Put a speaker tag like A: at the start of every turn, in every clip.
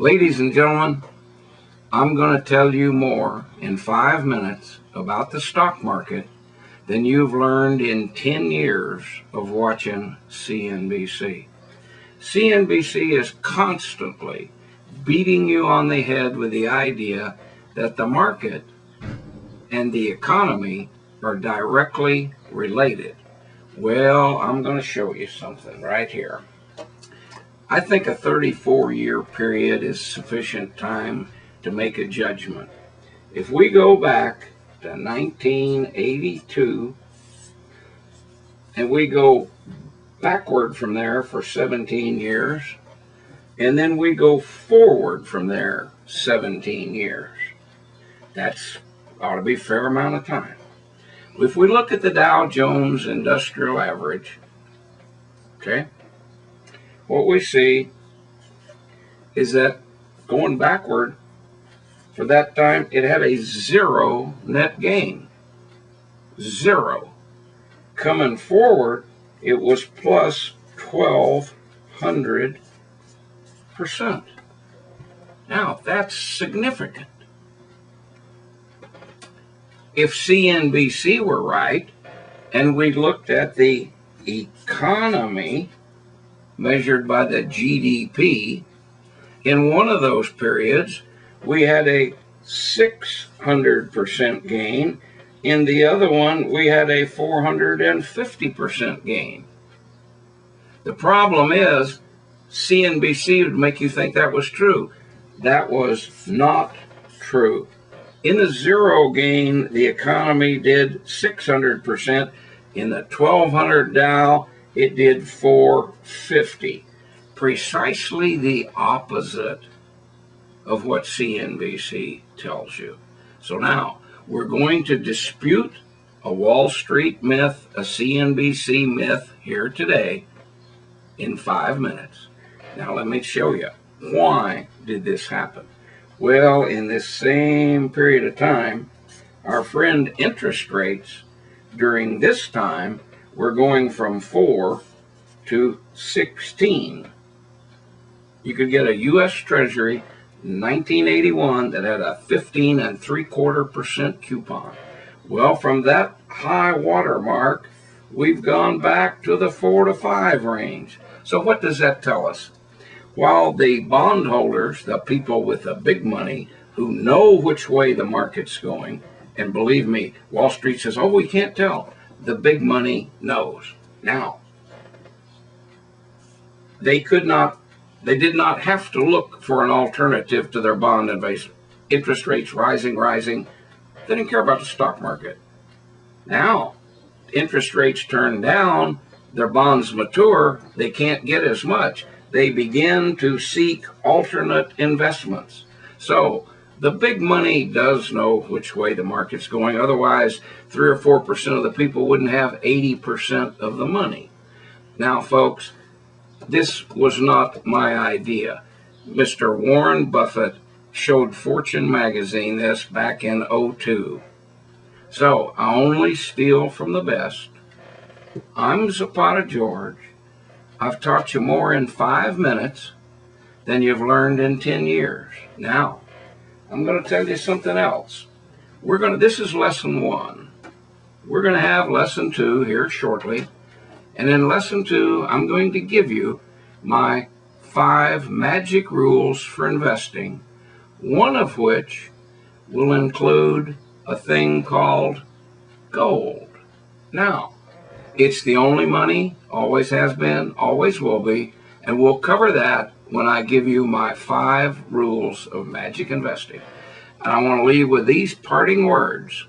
A: Ladies and gentlemen, I'm going to tell you more in 5 minutes about the stock market than you've learned in 10 years of watching CNBC. CNBC is constantly beating you on the head with the idea that the market and the economy are directly related. Well, I'm going to show you something right here. I think a 34-year period is sufficient time to make a judgment. If we go back to 1982 and we go backward from there for 17 years, and then we go forward from there 17 years, that's ought to be a fair amount of time. If we look at the Dow Jones Industrial Average, okay, what we see is that going backward for that time, it had a zero net gain. Zero. Coming forward, it was plus 1,200%. Now, that's significant. If CNBC were right, and we looked at the economy measured by the GDP, in one of those periods, we had a 600% gain. In the other one, we had a 450% gain. The problem is, CNBC would make you think that was true. That was not true. In the zero gain, the economy did 600%. In the 1200 Dow, it did 450. Precisely the opposite of what CNBC tells you. So now, we're going to dispute a Wall Street myth, a CNBC myth here today in 5 minutes. Now let me show you, why did this happen? Well, in this same period of time, our friend interest rates during this time were going from 4 to 16. You could get a U.S. Treasury in 1981 that had a 15.75% coupon. Well, from that high water mark, we've gone back to the 4 to 5 range. So what does that tell us? While the bondholders, the people with the big money who know which way the market's going, and believe me, Wall Street says, oh, we can't tell. The big money knows. Now, they did not have to look for an alternative to their bond investment. Interest rates rising. They didn't care about the stock market. Now, interest rates turn down, their bonds mature, they can't get as much. They begin to seek alternate investments. So the big money does know which way the market's going. Otherwise, 3 or 4% of the people wouldn't have 80% of the money. Now, folks, this was not my idea. Mr. Warren Buffett showed Fortune magazine this back in '02. So I only steal from the best. I'm Zapata George. I've taught you more in 5 minutes than you've learned in 10 years. Now, I'm going to tell you something else. This is lesson 1. We're going to have lesson 2 here shortly. And in lesson 2, I'm going to give you my 5 magic rules for investing, one of which will include a thing called gold. Now, it's the only money, always has been, always will be, and we'll cover that when I give you my 5 rules of magic investing. And I want to leave with these parting words.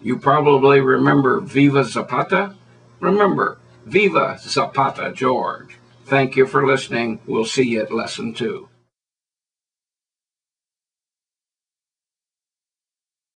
A: You probably remember Viva Zapata. Remember, Viva Zapata George. Thank you for listening. We'll see you at lesson 2.